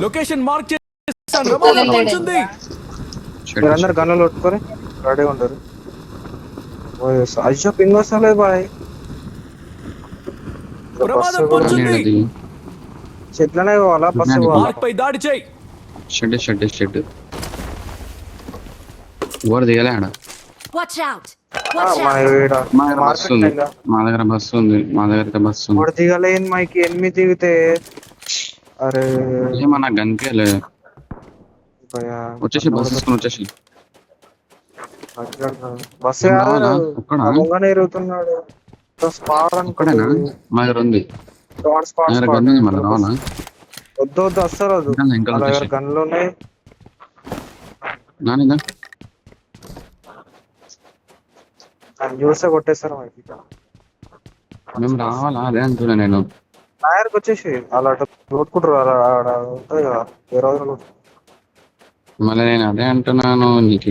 Location mark చేస్తాను. ప్రమాదం పొంచుంది. మీరందరు గన్నులు కొట్టుకొని రెడీగా ఉంటారు. అయ్యో పింగ్ వస్తలేదు బాయ్. ప్రమాదం పొంచుంది. చెట్లనే పోవాలా బస్సు పోవాలా? మార్క్ పై దాడి చేయి. షెడ్ ఓవర్ దిగలే ఆడ. Watch out! మా దగ్గర బస్సు ఉంది. మా దగ్గర బస్సు ఉంది. వాడు దిగలేదు మైకి. ఎనిమిది దిగితే అరే ఏమన్నా కనిపించలే. వచ్చేసి బస్సు తీసుకొని వచ్చేసి బస్సు ముంగనే ఎరుగుతున్నాడు. ఒక్కడేనా? మా దగ్గర ఉంది. మళ్ళీ రావాలా? వద్దు అస్సలు వద్దు. గన్నులు ఉన్నాయి. నానిదా చూస్తే కొట్టేస్తారు మైకి. మేము రావాలా? అదే అంటున్నా నేను. నాయర్కి వచ్చేసి అలా కొట్టుకుంటారు. అలా ఉంటుంది కదా ఏ రోజులు. మళ్ళీ నేను అదే అంటున్నాను. నీకు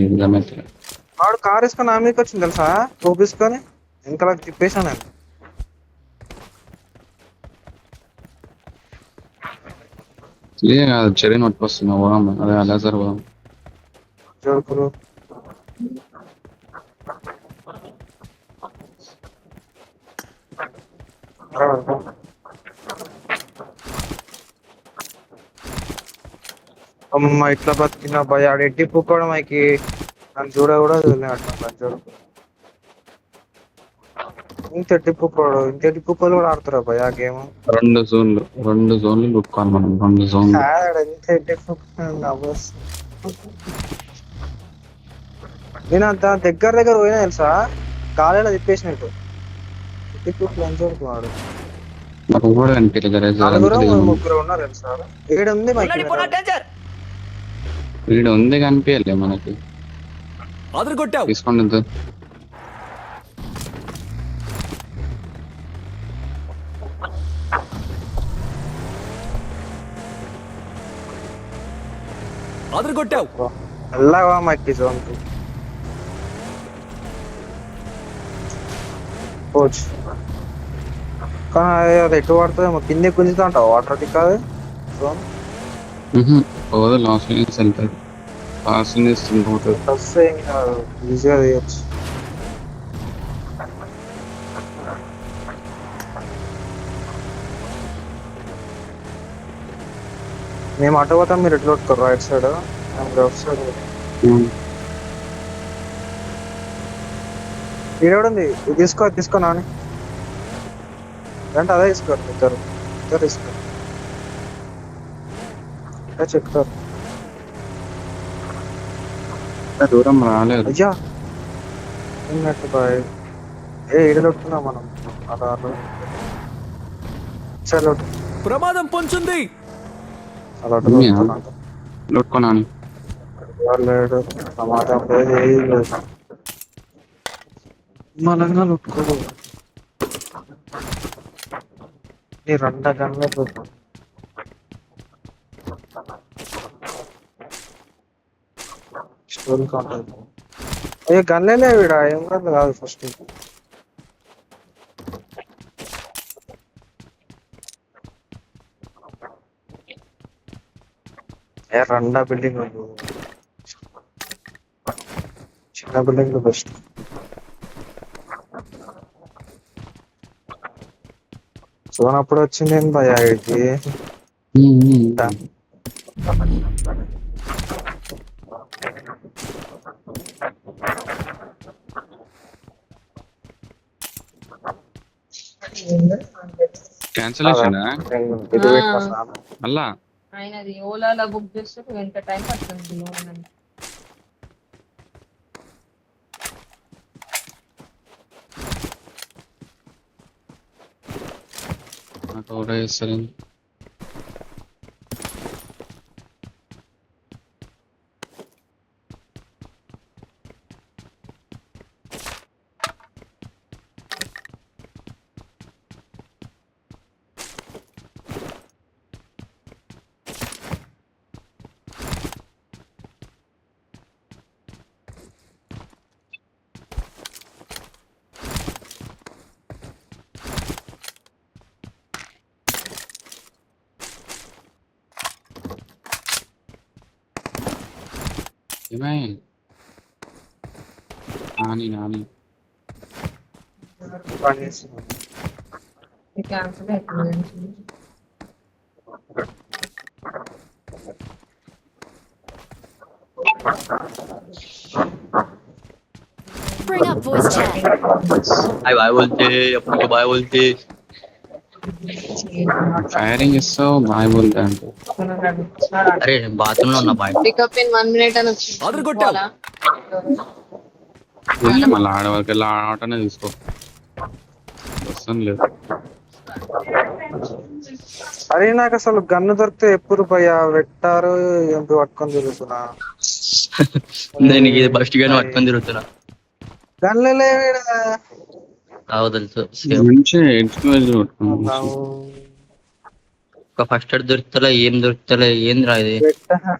వాడు కార్ వేసుకొని నా మీదకి వచ్చింది తెలుసా? చూపించుకొని ఇంకా తిప్పేసాను నేను. ఇదే కాదు చెర్రీ నొప్పి వస్తున్నా. పోదాం అదే అలా సార్ పోదాం. జోడుకులు అమ్మ ఇట్లా బతికిన భయ. ఆడ ఎట్టి పుక్కోవడం మైకి. నన్ను చూడ కూడా అట్లా చూడు. ఇంతటి పుక్కలు కూడా ఆడుతురా భయ ఆ గేమ్. రెండు జోన్లు లుక్కోవాలి మనం. 2 జోన్లు. నేను అంత దగ్గర పోయినా తెలుసా? గాలిలో తిప్పేసినట్టు లంచుకున్నాడు. నాకు కూడా ముగ్గురు ఉన్నారు తెలుసా? ఏడుంది వీడు ఉంది కనిపించలే మనకి. తీసుకోండి. అదరగొట్టావు. అల్లావా మట్టి జోన్ కోచ్. కానీ అది ఎటు పడుతుంది? కింద కుదితా అంటావు. వాటర్ కాదు జోన్. లాస్ట్ వెళ్తాడు. ఈజీగా తీయచ్చు. మేము అటు పోతాం. మీరు ఎట్లా కొట్టుకోరు? Right side left side. ఈడెవడుంది? ఇది తీసుకో నాని. అంటే అదే తీసుకోరు. ఇద్దరు తీసుకోరు. చెప్తారు. దూరం రాలేదు. అయ్యా ఉన్నట్టు బాయ్. ఈడలొట్టుకున్నాం మనం. అలా చలో ప్రమాదం పొంచుంది. అలా లొట్టుకున్నాను. లేడు ప్రమాదం లేదు. ఏది లేదు. మనంగా లొట్టుకోదు. ఈ 2 గంటలు స్టోరీ కాంటాక్ట్. అయ్యో గన్లేలే వీడ. ఏం గన్లు కాదు ఫస్ట్. రెండా బిల్డింగ్ చిన్న బిల్డింగ్ బెస్ట్. చూనప్పుడు వచ్చింది ఏం భయ వీడికి. క్యాన్సలేషన్ అలా ఆయనది ఓలాలో బుక్ చేస్తే ఎంత టైం పడుతుంది? నాకు ఆర్డర్ చేస్తారు. ఏమై నాని నాని పని చేస్తున్నాను. క్యాన్సిల్ అయిపోయింది. Bring up voice chat. Bye बोलते अपन को बाय बोलते ఫైరింగ్ ఇస్తావు బాయ్ బోల్తా అంటే अरे बाथरूम లో ఉన్నా బాయ్ పికప్ ఇన్ 1 minute అని వచ్చింది. అదరగొట్టావు. మళ్ళీ ఆడవరకు వెళ్ళి ఆటనే తీసుకో వస్తాను లేదు అరే నాకు అసలు గన్ను దొరికితే ఎప్పుడు భయ పెట్టారు ఎంపీ పట్టుకొని తిరుగుతున్నా. నేను ఇది ఫస్ట్ గానే పట్టుకొని తిరుగుతున్నా గన్లు లేవేడా కావు తెలుసు మంచి ఎడ్జ్కి వెళ్ళి కొట్టుకున్నాను. ఒక ఫస్ట్ ఎయిడ్ దొరుకుతలే ఏం దొరుకుతలే ఏం రా ఇది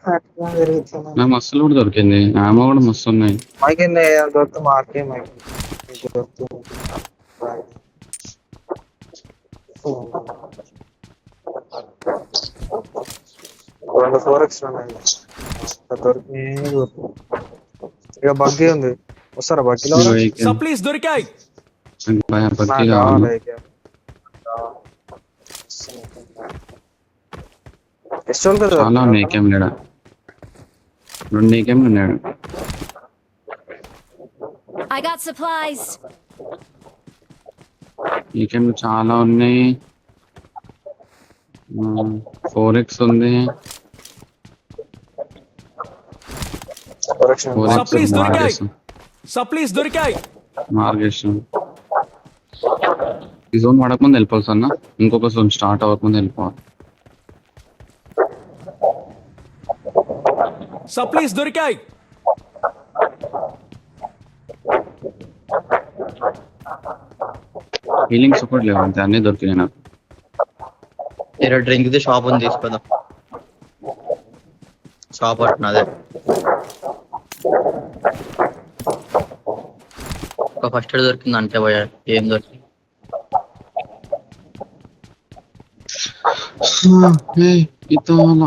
పట్టుకొని తిరుగుతున్నా. నాకు మస్తులు కూడా దొరికింది ఆమె కూడా మస్తు ఉన్నాయి. మైకి దొరుకుతుంది మార్కే మైకి దొరుకుతుంది. రెండు 4x ఉన్నాయి దొరికి. ఇక బగ్గి ఉంది వస్తారా బగ్గిలో? సప్లీస్ దొరికాయి. భయపడి నాకు కావాలి కావాలి ఇక. ಎಷ್ಟು కదా చాలా నీకేం లేడా 2 నీకేం ఉన్నాడు. I got supplies. నీకేం చాలా ఉన్నాయి. 4x ఉంది 4x సప్లీస్ దొరికాయి. సప్లీస్ దొరికాయి. మార్గేషన్ ఈ జోన్ పడకముందు వెళ్ళిపోవాలి అన్న. ఇంకొక జోన్ స్టార్ట్ అవ్వకముందు వెళ్ళిపోవాలి. సప్లీస్ దొరికాయి. హీలింగ్స్ ఒకటి లేవు అంతే అన్ని దొరికినాయి నాకు. ఏదో డ్రింక్ ది షాప్ ఉంది తీసుకోదాం షాప్ అంటున్నదే ఒక ఫస్ట్ ఎయిడ్ దొరికింది అంటే పోయా ఏం దొరికింది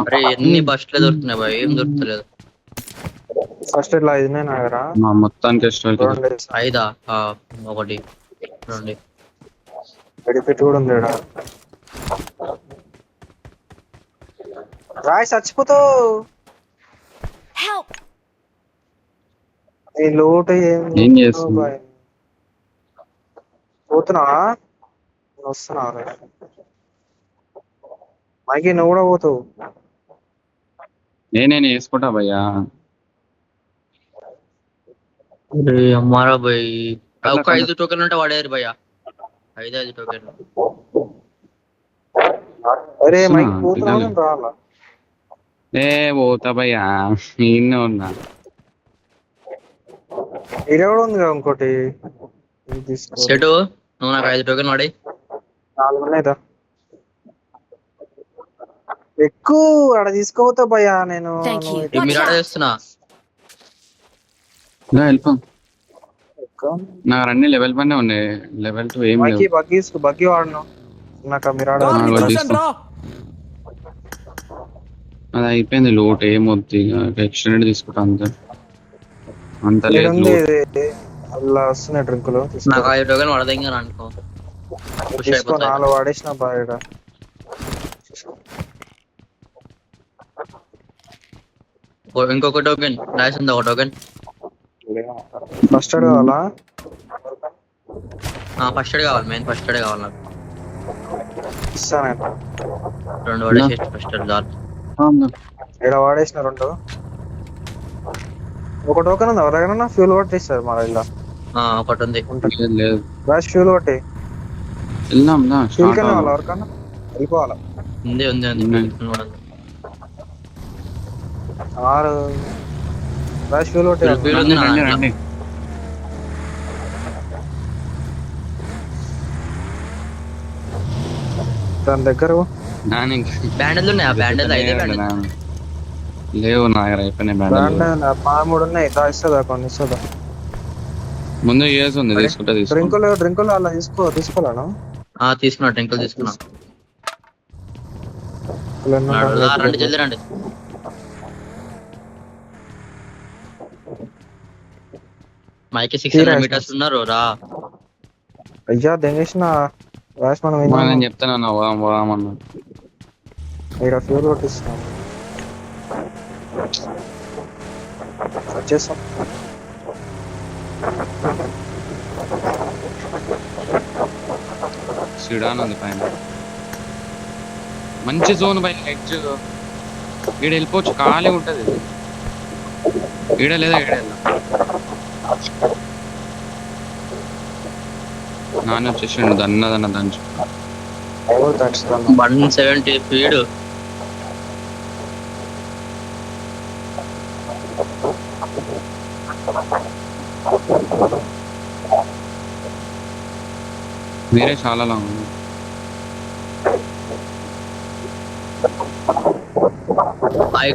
అరే ఎన్ని బస్సులే దొరుకుతున్నాయి బాయ్ ఏం దొరుకుతలేదు ఫస్ట్ ఇట్లా ఐదునే నాగరా మా మొత్తానికి ఇష్టం ఐదా ఒకటి రెండు ఎడిపెట్టి కూడా ఉంది ఈడ. రాయ్ చచ్చిపోతావు. Help. ఈ లోటు ఏం చేస్తున్నావు? పోతున్నావా? వస్తున్నావు మైకి నువ్వు కూడా పోతావు. నేను వేసుకుంటా భయ్యా. అమ్మారా బాయ్ ఒక 5 టోకెన్లు ఉంటే వాడేరు భయ్యా 5 టోకెన్లు అరే మైకి పోతున్నావు రావాలా? ఏ పోతా భయ్యా ఈయనే ఉన్నా. ఇది కూడా ఉంది కదా ఇంకోటి ఇది తీసుకో. సెటు నువ్వు నాకు 5 టోకెన్ వాడి 4 ఉన్నాయిదా ఎక్కువ ఆడ తీసుకోపోతా భయ్యా నేను. Thank you. మీరు ఆడ చేస్తున్నా వెళ్ళిపో. నాకు అన్ని లెవెల్ పైన ఉన్నాయి. లెవెల్ 2 ఏం మైకి లేవు. బగ్గి వాడను నాకు మీరు ఆడ గాలిని తీసుకో. చూశాను రా. అది అయిపోయింది లోట్ ఏమొద్దు ఇక ఎక్స్టెండెడ్ తీసుకుంటా అంతే. అంత లేదు ఉంది loot. ఇది అలా వస్తున్నాయి డ్రింకులు నాకు 5 టోకెన్ వాడదంగా అనుకో ఖుషి తీసుకో. అయిపోతాయి 4 వాడేసిన బాగా ఇంకొక టోకెన్ రాసింది ఒక టోకెన్ ఫస్ట్ ఎయిడ్ కావాలా? ఫస్ట్ ఎయిడ్ కావాలి మెయిన్ ఫస్ట్ ఎయిడ్ కావాలి నాకు ఇస్తాను 2 వాడేసి ఫస్ట్ ఎయిడ్ చాలు ఇక్కడ వాడేసిన 2 ఒక టోకెన్ ఉంది ఎవరైనా ఫ్యూల్ కొట్టేస్తారు మా ఇలా ఒకటి ఉంది లేదు, లేదు బ్యాష్ ఫ్యూల్ కొట్టి వెళ్దాం దా, ఫ్యూల్ start కన్నా అవ్వాలి. ఎవరికన్నా వెళ్ళిపోవాలా? ఉంది ఉంది ఉంది ఉన్నాయి. కూడా ఉంది. 6 బ్యాష్ ఫ్యూల్ కొట్టి ఫ్యూల్ ఉంది నా రండి, దాంట్లో. రండి. దాని దగ్గర నాని బ్యాండేజ్లు ఉన్నాయా బ్యాండేజ్ అయితే బ్యాండేజ్ లేవు నా దగ్గర అయిపోయినాయి బ్యాండేజ్. బ్రాండ్ 13 ఉన్నాయి. ఇస్తుందా కొన్ని ఇస్తుందా? ముందు యూఎస్ ఉంది తీసుకుంటా తీసుకుంటా. డ్రింకులు అలా తీసుకోవాలను తీసుకున్నా టెంకులు తీసుకున్నా రండి జల్దీ రండి మైకి 600 meters ఉన్నారు రా. అయ్యా దెంగేసిన రాసి మనం నేను చెప్తాను వామన్నా. ఇక్కడ ఫ్యూల్ కొట్టిస్తున్నాం వచ్చేస్తాం. సిడాన్ ఉంది పైన, మంచి జోన్ పైన ఎడ్జ్. ఈడ వెళ్ళిపోవచ్చు, ఖాళీ ఉంటది. ఈడ లేదా ఈడ నాన్న వచ్చేసిండు దన్న దంచు. 170 speed. మీరే చాలా లాంగ్ ఉంది.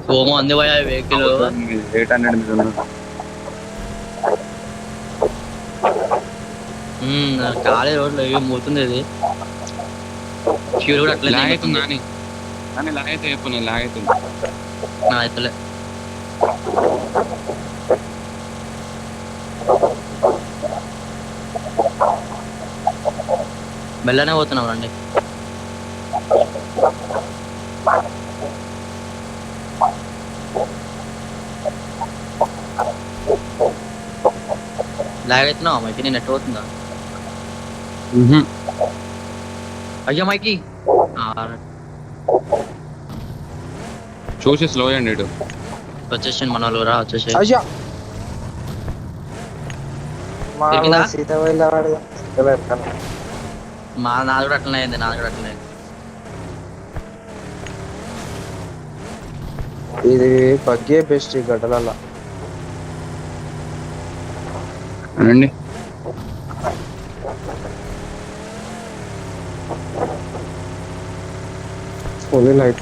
కోమో అంది పోయా వెహికల్. 800 మీద ఉంది. ఖాళీ రోడ్లు ఏం పోతుంది ఇది. ఫ్యూల్ కూడా అట్లనే లాగ్ అవుతుంది అని లాగ్ అయితే చెప్పు. నేను లాగ్ అవుతుంది నా అయితలే. మెల్లనే పోతున్నాం రండి. లాగ్ అవుతున్నావా మైకి? నేను నెట్ పోతుందా? అయ్యా మైకి చూసి స్లో అయ్యండి. ఇటు వచ్చేసి మన వాళ్ళు రా వచ్చేసి. అయ్యా దొరికిందా? సీత వెళ్ళాడు. నాది కూడా అట్లనే అయింది. నాది కూడా అట్లనే అయింది. ఇది బగ్గే బెస్ట్ ఈ గడ్డలల్ల. రండి. ఫుల్ లైట్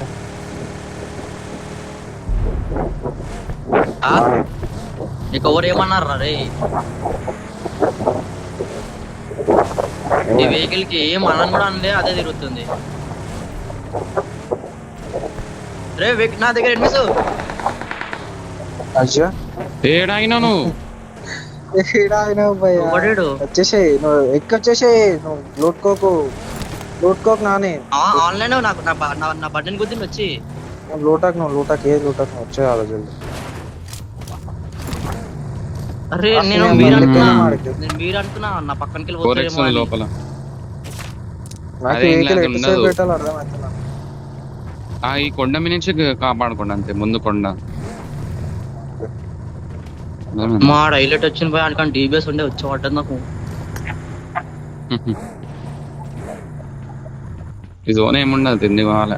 నీకు ఎవరు ఏమన్నారు రే? ఈ వెహికల్ కి ఏం అనని కూడా అనలే, అదే తిరుగుతుంది. రే నా దగ్గర ఎనిమిస్. అయ్యా ఏడాయినా నువ్వు వచ్చేసేయి, నువ్వు ఎక్కొచ్చేసేయి. నువ్వు లూట్కోకు నాని. ఆన్లైన్ నాకు నా బటన్ గుర్తిండి వచ్చి. నువ్వు లూటాక్ ఏ లూటాక్ నువ్వు వచ్చే ఆలోచన. అరే నేను మీరు అనుకున్నా నా పక్కనకి లోపల నాకు వెహికల్ ఎటు పెట్టాలి అర్థమవుతున్నా. ఈ కొండ మీ నుంచి కాపాడుకోండి అంతే. ముందు కొండ మా హైలైట్ వచ్చిన పోయి అనుకోండి. డీబీఎస్ ఉండే వచ్చి పడ్డది నాకు. ఈ జోన్ ఏముండదు, తిండి కావాలి.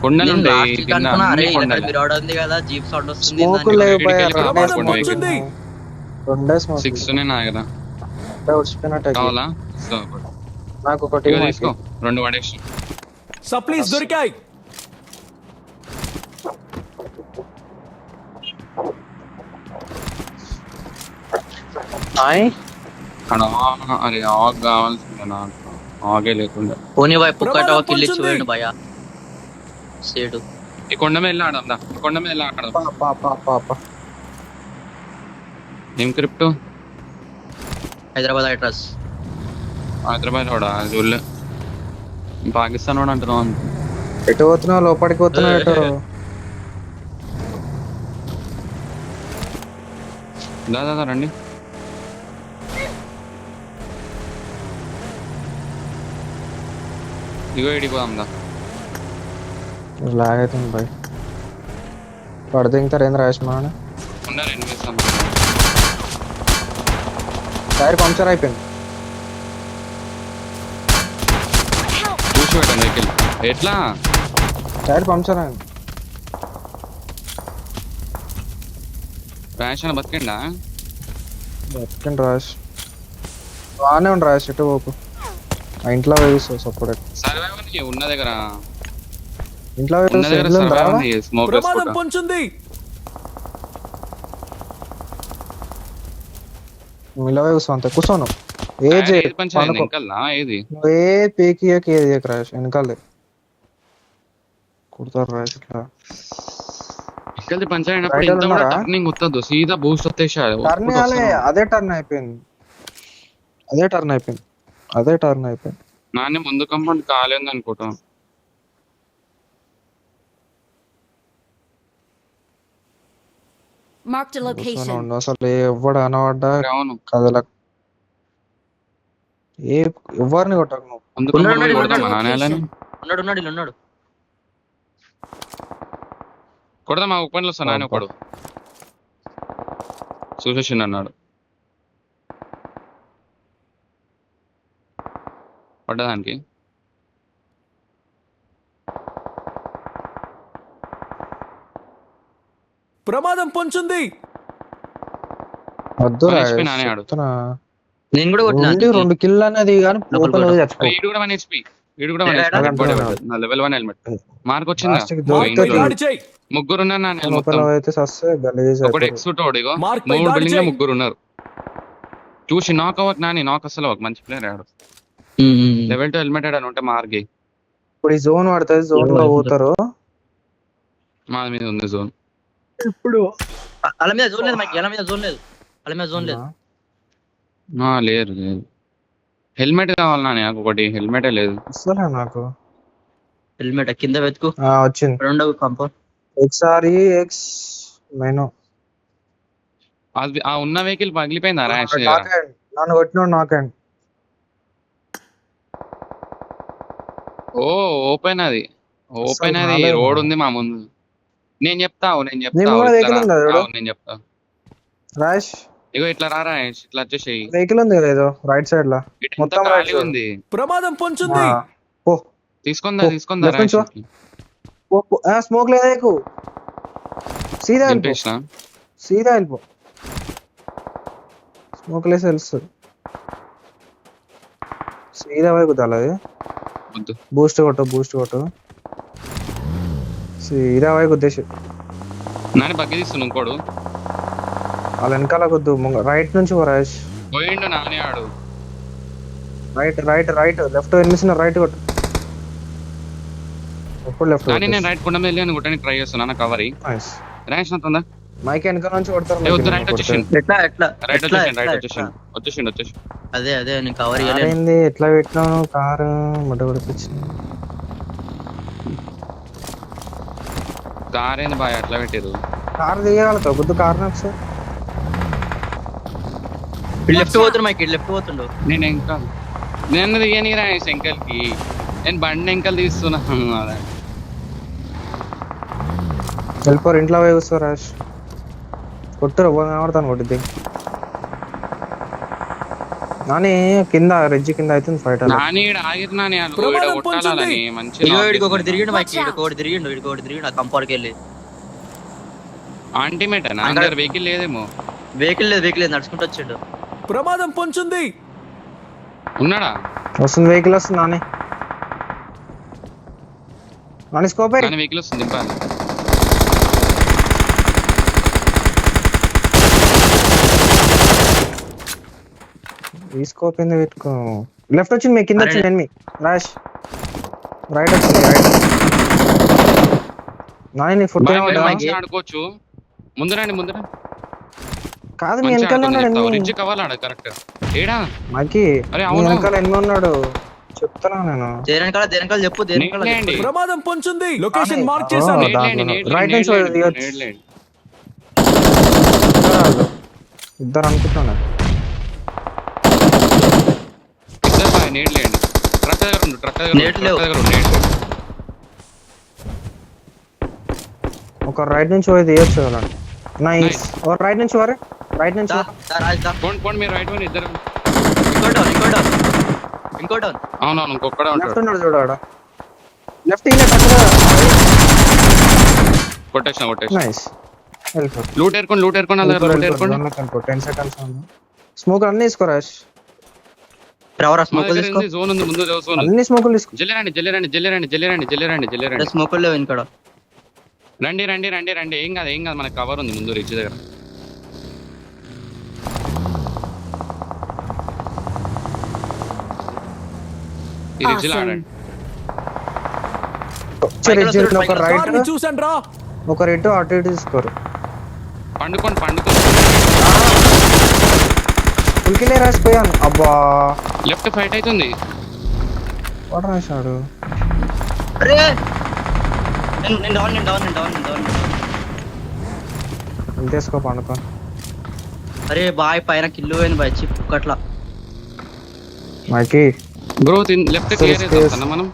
కొండలు ఉంటాయి కదా, జీప్ సౌండ్ వస్తుంది. కావాలా? నాకు ఒకటి తీసుకో, 2 పడేసి. సప్లీస్ దొరికాయి. అరే ఆగ్ కావాల్సిందే నాకు, ఆగే లేకుండా. పోనీ బాయ్ పుక్కట కిల్లి చూడండి భయ సేడు. ఈ కొండ మీద వెళ్ళి ఆడదా, ఈ కొండ మీద వెళ్ళి ఆడదాం. ఏం క్రిప్ట్? హైదరాబాద్ అడ్రస్. హైదరాబాద్ వాడా? చూడలే. పాకిస్తాన్ వాడు అంటున్నావు. ఎటు పోతున్నావు? లోపలికి పోతున్నావు ఎటు? దాదా రండి. ఇగో ఇడిపోదాం దా. లాగ్ అవుతుంది బాయ్. పడదింగుతారు ఏంది రాయస్ మన టైర్ పంక్చర్ అయిపోయింది. చూసి పెట్టండి వెహికల్. ఎట్లా టైర్ పంక్చర్ అయింది. ర్యాష్ అని బతికండా? బతికండి రాయస్. బాగానే ఉండి రాయస్. ఎటు పోకు. ఆ ఇంట్లో వేస్తావు సపోర్ట్. సర్వైవల్ ఉన్న దగ్గర ఇంట్లో స్మోక్ ప్రమాదం పొంచుంది. ఇలా కూర్చో అంతే. కూర్చోను ఏది ఏది ఏ పీకియకి ఏది రాయస్ వెనకాలే కుడతారు రాయస్. ఇట్లా ఇక్కడ పంచర్ అయినప్పుడు Right ఇంత కూడా ఉన్నారా? టర్నింగ్ వస్తుంది సీదా బూస్ట్ వచ్చేసాడు టర్న్ కాలే, అదే టర్న్ అయిపోయింది. నాన్న ముందు కంపౌండ్ కాలేదు అనుకుంటాం. Marked a location. ఉండు, అసలు ఎవడు అనవడ్డా అవును కదల ఎవరిని కొట్టకు నువ్వు. ముందు ఉన్నాడు, కంపౌండ్ ఉన్నాడు, కొడదామా ఉన్నాడు. నాన్నలని ఉన్నాడు ఇలా ఉన్నాడు. కొడదామా ఓపెన్ లో వస్తా నాన్న ఒకడు చూసేసిండు అన్నాడు. పడ్డదానికి ప్రమాదం పొంచుంది. వద్దు రా, HP నానే ఆడు. చెప్తున్నా. నేను కూడా కొట్టినా. ఉండి 2 కిల్ అనేది కానీ లోపల ఓపెన్ చచ్చిపో. వీడు కూడా 1 HP వీడు కూడా 1 ఏడా, HP ఏడా? నా లెవెల్ 1 హెల్మెట్ మార్క్ వచ్చిందా Last కి మార్క్ పై దొరికితే దాడి చేయి. ముగ్గురు ఉన్నారు నాన్న ఓపెన్ మొత్తం అయితే సస్తే గలీజ్ ఒకటి అయిపోతుంది. ఎక్సూట్ ఒకడు ఇగో మార్క్ పై 3 దాడి బిల్డింగ్ లో చేయి. ముగ్గురు ఉన్నారు. చూసి నాక్ అవ్వక నాని నాక్ అసలు ఒక మంచి ప్లేయర్ ఆడు. లెవెల్ 2 హెల్మెట్ ఆడని ఉంటే మార్గే ఇప్పుడు ఈ జోన్ పడుతుంది, జోన్ లో పోతారు. మా మీద ఉంది జోన్. ఇప్పుడు అలా మీద జోన్ లేదు మైక్, అలా మీద జోన్ లేదు, అలా మీద జోన్ లేదు. లేదు లేదు హెల్మెట్ కావాలి నాని నాకు ఒకటి హెల్మెటే లేదు. అసలే నాకు హెల్మెట్ కింద వెతుకు. వచ్చింది. రెండో కంపౌండ్ ఒకసారి ఎక్స్ మెను అది ఆ ఉన్న వెహికల్ పగిలిపోయిందా ర్యాష్ దగ్గర? నన్ను కొట్టినాడు నాకండి. ఓ ఓపెన్ అది ఓపెన్ అది రాలేదు. రోడ్ ఉంది మా ముందు. నేను చెప్తా నీ ముంగడ vehicle ఉందా చూడు? నేను చెప్తా రాష్ ఇగో ఇట్లా రారా ఇట్లా వచ్చేసేయి. వెహికల్ ఉంది కదా ఏదో రైట్ సైడ్ లా. ఇటు మొత్తం ఎంత right ఖాళీ side. ఉంది. ప్రమాదం పొంచుంది. పో తీసుకుందా పో. తీసుకుందా Left నుంచి ర్యాష్ వా. స్మోక్ లేదా నీకు? సీదా వెళ్ళిపో, దింపేసిన సీదా వెళ్ళిపో. స్మోక్ లేసి తెలుస్తుంది. సీదా వైపు కుదాలది. వద్దు బూస్ట్ కొట్టు. సీదా వైపు ఉద్దేశం. నాని బగ్గి తీస్తున్నా ఇంకోడు వాళ్ళ వెనకాల కొద్దు రైట్ నుంచి పో రాష్. పోయిండు నాని ఆడు. రైట్ లెఫ్ట్ ఎనిమిసిన రైట్ కొట్టు. ఎప్పుడు లెఫ్ట్ నాని నేను రైట్ కొండ మీద వెళ్ళి కొట్టడానికి ట్రై చేస్తున్నా కవర్ నైస్. ర్యాష్ నొత్తుందా? మైక్ వెనకాల నుంచి కొడతారు. ఏ వద్దు రైట్ వచ్చేసిండు ఎట్లా రైట్ ఎట్లా వచ్చేసిండు. అదే నేను కవర్ చేయలేదు. ఏంది ఎట్లా పెట్టినావు కారు ముడ్డ కొడిపించింది. కార్ ఏంది బాయ్ అట్లా పెట్టారు? కారు దిగగలుగుతావు కొద్ది కారు ఒకసారి. లెఫ్ట్ పోతుండు మైక్, లెఫ్ట్ పోతుండు. నేను దిగని ర్యాష్ ఎంకల్కి నేను బండి ఎంకల్ తీస్తున్నాను. వెళ్ళిపోరు ఇంట్లో పోయి కూర్చో రాష్. కొట్టురు ఆడతాను కొట్టిద్ది. నాని కింద రెడ్జి కింద అవుతుంది ఫైట్. నాని ఈడ ఆగిరు నాని వాళ్ళు ఈడ ప్రమాదం కొట్టాలని పొంచుంది. మంచి ఇదిగో ఇడికి ఒకటి తిరిగిండు మైక్, Watch out. ఇడికి ఒకటి తిరిగిండు ఆ కంపౌండ్కి వెళ్ళి. ఆంటీమేట నా దగ్గర వెహికల్ లేదేమో. వెహికల్ లేదు నడుచుకుంటూ వచ్చిండు. ప్రమాదం పొంచుంది. ఉన్నాడా? వస్తుంది వెహికల్ వస్తుంది. నాని స్కోప్ నాని వెహికల్ వస్తుంది దింపాలి. ఈ స్కోప్ ఏంది పెట్టుకో. లెఫ్ట్ వచ్చింది మీ కింద వచ్చింది ఎనిమి రాష్. రైట్ వచ్చింది రైట్. నాని నీ ఫుట్ మంచిగా ఆడుకోవచ్చు. ముందు రండి కాదు మీ వెనకాల ఉన్నాడు ఎనిమి. రిడ్జ్ కావాలా కరెక్ట్ ఏడా మాకి అరే మీ అవును వెనకాల ఎనిమి ఉన్నాడు చెప్తున్నా నేను. దేనికాల చెప్పు, దేనికాల నేడ్లేండి. చెప్పు. ప్రమాదం పొంచుంది. లొకేషన్ నాని. మార్క్ చేశాను. రైట్ నుంచి దిగొచ్చు. ఇద్దరు అనుకుంటున్నా. నేడ్లేండి. ట్రక్ దగ్గర ఉండు. నేట్ లేవు. ఒక రైట్ నుంచి పోయి తీయచ్చు కదా. నైస్. ఒక రైట్ నుంచి వారే రైట్ నుంచి దా, దా, రాజ్ దా. పోండి మీరు రైట్ పోయి ఇద్దరు. ఇంకో డౌన్. అవునవును ఇంకొక్కడే లెఫ్ట్ ఉంటాడు. ఉన్నాడు చూడు ఆడ. లెఫ్ట్ ఇన్న టక్కుగా. కొట్టేసిన నైస్. వెళ్ళిపో. లూట్ ఏరుకోండి లూట్ ఏరుకోండి. 10 సెకండ్స్ స్మోక్ అన్ని తీసుకో రాష్. ఎవరా మా స్మోకులు దగ్గర తీసుకో. ఉంది, జోన్ ఉంది ముందు జోన్. అన్ని స్మోకులు తీసుకో. జల్లిరండి. స్మోకులు లేవు ఇక్కడ. రండి ఏం కాదు మనకు కవర్ ఉంది ముందు రిచ్ దగ్గర. ఈ రిచ్ లో Awesome. ఆడండి. ఒక రైట్ చూసాను రా. ఒకరు ఇటు అటు ఇటు తీసుకోరు. పండుకోండి ఫుల్కిలే రాసిపోయాను. అబ్బా లెఫ్ట్ ఫైట్ అవుతుంది. వాడు రాశాడు. అరే నేను డౌన్ తీసుకో పండుకో. అరే బాయ్ పైన కిల్లు పోయింది బాయ్ చిప్ అట్లా. మైకి బ్రో లెఫ్ట్ క్లియర్ చేస్తాం మనం.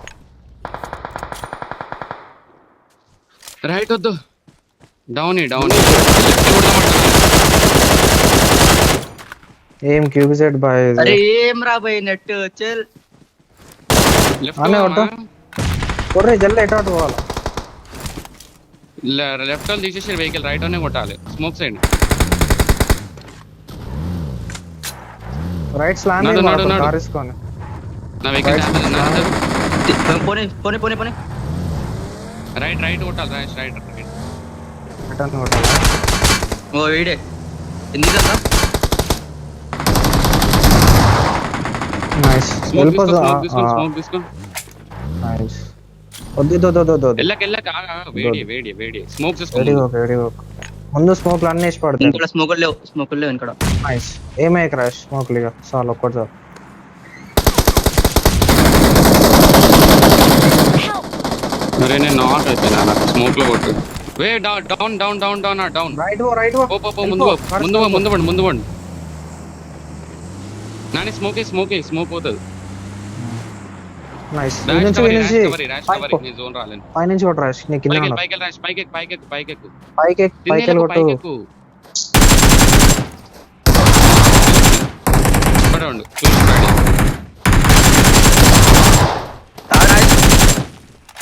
రైట్ వద్దు, డౌన్ ఏం క్యూబిజెడ్ బాయ్. అరే ఏం రా బాయ్ నెట్ చెల్ అనే వద్దు. కొర్రే జల్లి ఎటు అటు పోవాలి. లెఫ్ట్ వాళ్ళు తీసేసి వెహికల్ రైట్ అనే కొట్టాలి. స్మోక్ సైడ్ రైట్ స్లామ్ నడు. కార్ వేసుకొని. నా వెహికల్ పోనీ రైట్ కొట్టాలి. రైట్ రిటర్న్ కొట్టాలా? ఓ వీడే ఎందుకంతా నైస్. వెళ్ళిపోదు. స్మోక్ తీసుకో. నైస్. వద్దు. ఎల్లక వేడి స్మోక్ తీసుకో. Very okay. ముందు స్మోక్లు అన్ని వేసి పడతాయి. ఇక్కడ స్మోకులు లేవు ఇక్కడ. నైస్. ఏమై క్రాష్ స్మోక్లు ఇక చాలు ఒక్కటి చాలు. మరి నేను నాట్ అయిపోయినా. నాకు స్మోక్ లో కొట్టు. వే డౌన్. రైట్ ముందు పండు. నాని స్మోక్ పోతుంది. నైస్. ర్యాష్ కవరీ, పై నీ జోన్ రాలేను. నుంచి కొట్టు రాష్. నీ కింద ఉన్నా. పైకెక్కు. పైకి కొట్టు. ఇక్కడే ఉండు. చూసుకోండి.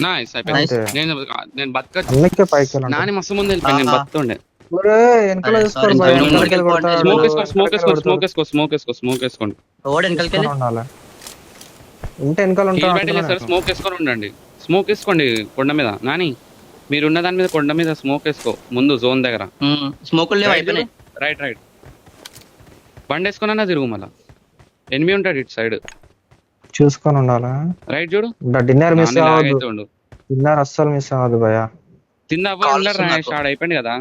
నైస్ అయిపోయింది. నేను బతకచ్చు. అందుకే పైకి వెళ్ళండి. నాని మస్తు ముందు వెళ్ళిపోయి నేను బతుకుండే. ఒరే వెనకాల తీసుకోరు బాయ్. వెనకాల కొడతారు. స్మోక్ వేసుకోండి. ఓడి వెనకాలకి ఉండాలి. ఉంటే వెనకాల ఉంటా. స్మోక్ వేసుకొని ఉండండి. స్మోక్ వేసుకోండి కొండ మీద. నాని మీరున్న దాని మీద కొండ మీద స్మోక్ వేసుకో ముందు జోన్ దగ్గర. స్మోకులు లేవు అయిపోయినాయి. రైట్ బండి వేసుకున్నా తిరుగు. మళ్ళా ఎనిమిది ఉంటాడు ఇటు సైడ్. చూసుకొని ఉండాలా. రైట్ చూడు. డిన్నర్ మిస్ అవ్వదు. డిన్నర్ అస్సలు మిస్ అవ్వదు భయ. తిందా ఆడ అయిపోయింది కదా.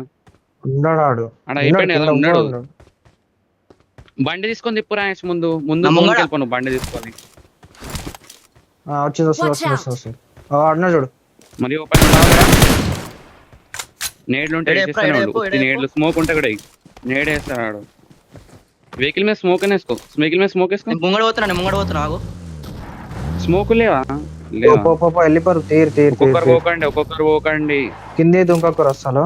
ఉన్నాడు ఆడ అయిపోయింది కదా. ఉన్నాడు. బండి తీసుకొని తిప్పు రాయేష్. ముందు వెళ్ళిపోను. బండి తీసుకొని వచ్చి అన్నా చూడు. మరి ఓపెన్ నేడ్లు ఉంటాయి. నేడ్లు స్మోక్ ఉంటాయి కూడా. నేడ్ వేస్తాడు. వెహికల్ మీద స్మోక్ వేసుకో. ముంగడ పోతున్నా ఆగు. స్మోక్ లేవా? వెళ్ళిపోరు. ఒక్కొక్కరు పోకండి. కింద ఇంకొకరు వస్తాను.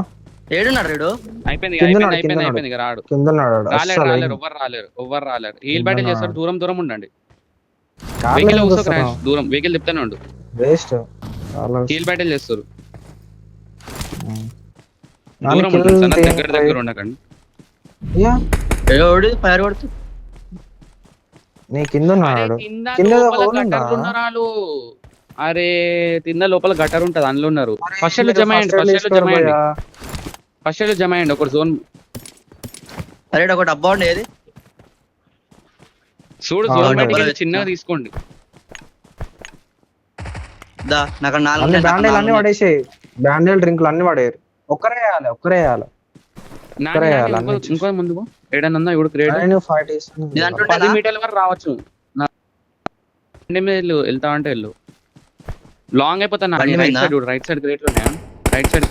ఏడున్నాడు రేడు. అయిపోయింది రాడు. కింద ఎవ్వరు రాలేరు. హీల్ బ్యాటిల్ చేస్తారు. దూరం ఉండండి. దూరం వెహికల్ తిప్పుతానే ఉండు. హీల్ బ్యాటిల్ చేస్తారు. దగ్గర ఉండకండి. ఫైర్ కొడుతు. నీ కింద ఉన్నాడు. అరే తిన్న లోపల గటర్ ఉంటది. అందులో ఉన్నారు. ఫస్ట్ జమ అయ్యండి. ఒక జోన్. అరే ఒక డబ్బా ఉండేది చూడు. జోన్ చిన్నగా తీసుకోండి. నాకు బ్యాండేలు అన్ని పడేసాయి. బ్యాండేల్ డ్రింకులు అన్ని పడేయారు. ఒక్కరే వేయాలి. ఇంకో ముందు ఏడన్నా ఇప్పుడు 10 మీటర్ల వరకు రావచ్చు. వెళ్తా అంటే వెళ్ళు. లాంగ్ అయిపోతా. రైట్ సైడ్ క్రేట్ ఉన్నాయా? రైట్ సైడ్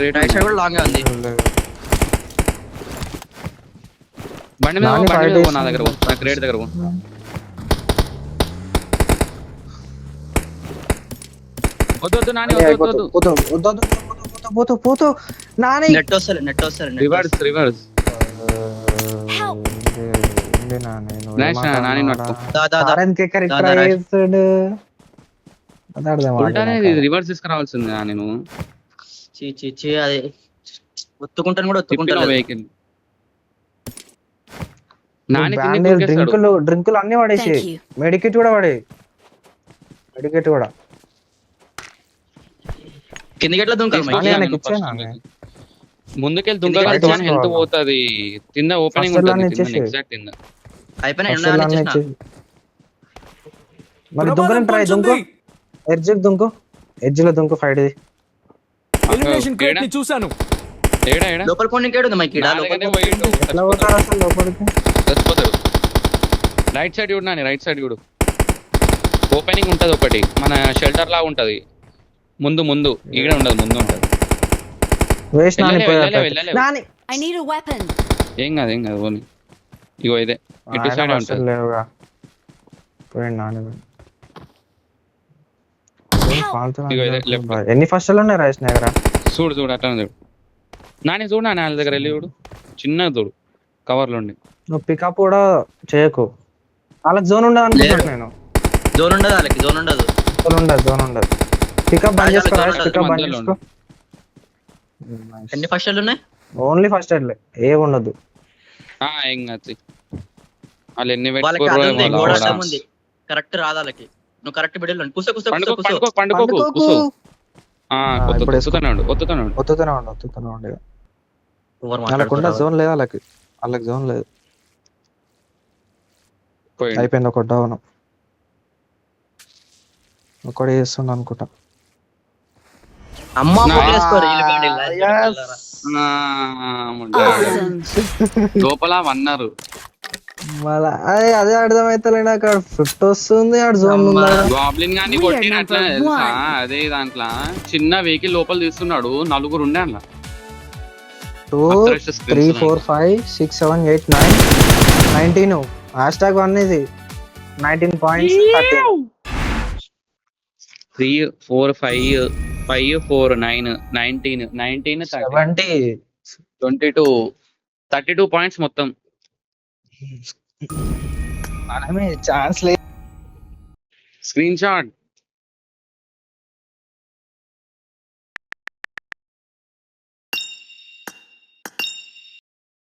లాంగ్ ఉంది. బండి మీద నా దగ్గర నా క్రేట్ దగ్గర వద్దు నాని. పోతూ నాని. నెట్ వస్తారు. రివర్స్ రివర్స్ తీసుకురావాల్సింది. నేను అది ఒత్తుకుంటాను కూడా ఒత్తుకుంటాను. వెహికల్ డ్రింకులు అన్ని పడేసి. మెడికెట్ కూడా పడే. కిందకి ఎట్లా దుంకాలి? ముందుకెళ్ళి దుంకాలి. హెల్త్ పోతుంది. కింద ఓపెనింగ్ ఉంటుంది. ఎగ్జాక్ట్ కింద అయిపోయినాయి. మరి దుంకని ట్రై. ఎడ్జ్ లో దుంకు. ఫైట్ ఎలిమినేషన్ క్రేట్ ని చూశాను. ఏడా ఏడా లోపల పోనీ ఇంకేడు ఉంది మైకి నా దగ్గరనే పోయిండు. ఎట్లా పోతారు అసలు లోపలికి? చచ్చిపోతాడు. రైట్ సైడ్ చూడు నాని, రైట్ సైడ్ చూడు. ఓపెనింగ్ ఉంటది ఒకటి, మన షెల్టర్ లాగా ఉంటది. ముందు ముందు ఇక్కడ ఉండదు, ముందు ఉంటది. వేస్ట్ నాని వెళ్ళలే, పోయి వెళ్ళలే, అట్లా. వెళ్ళలే. Nani I need a weapon. ఏం కాదు పోనీ. ఇగో ఇదే ఇటు సైడ్ ఆయన ఉంటది. అసలు లేవుగా. పోయిండు నాని పోయి. ఏం ఫాల్తు ఇగో ఇదే, నాని left. బాయ్. ఎన్ని ఫస్టులు ఉన్నాయి రాజేష్ దగ్గర? చూడు అట్లా చూడు నాని, చూడు నాని వాళ్ళ దగ్గర వెళ్ళి చూడు. చిన్నగా చూడు కవర్లో ఉండి. నువ్వు పికప్ కూడా చేయకు. వాళ్ళకి జోన్ ఉండదు అనుకుంటున్నాను నేను. జోన్ ఉండదు వాళ్ళకి, జోన్ ఉండదు. జోన్ ఉండదు. పికప్ బంద్ చేసుకో రాజేష్, ఉండదు. పికప్ బంద్ మధ్యలో చేసుకో. ఎన్ని ఫస్ట్ ఉన్నాయి? ఓన్లీ ఫస్ట్ ఎయిడ్లే, ఏం ఉండదు. ఏం కాదు. వాళ్ళు ఎన్ని వాళ్ళకి పెట్టుకోరు అది ఉంది, ఏమో గోడ లోపల. అడ్డం ఉంది. కరెక్ట్ రాదు వాళ్ళకి. నువ్వు కరెక్ట్ బిడ్డలు కూసో కూసో పండుకో కూసో పండుకో పండుకోకు పండుకోకు. కూసో. ఇప్పుడు వేసుకో. ఒత్తుతున్నాడు. ఒత్తుతూనే ఉండు. ఎవరు వాళ్ళకు మాట్లాడుతున్నారు? ఉండదు, జోన్ లేదు వాళ్ళకి జోన్ లేదు. పోయిండు. అయిపోయింది ఒక డౌన్. ఒకటి చేస్తుండ అనుకుంటా. అమ్మ నా- ఫోటో వేసుకోరు వీళ్ళు కాదు, వీళ్ళు Yes. వెళ్ళారా? Awesome. లోపల అన్నారు. మళ్ళా అదే అర్థమైతలే నాకు. ఆడ ఫిఫ్ట్ వస్తుంది, ఆడ జోన్ ఉందా? గాబ్లిన్ గాని We are కొట్టిన అట్లా number తెలుసా? one. అదే దాంట్లో చిన్న వెహికల్ లోపల తీస్తున్నాడు, నలుగురు ఉండే అట్లా. 2 3 4 5 6 7 8 9 19. హ్యాష్ 1 ఇది 19 పాయింట్స్ 13. 3 4 5 5 4 9 19 19 70. 22 32 పాయింట్స్ మొత్తం. మనమే ఛాన్స్ లేదు. Screen shot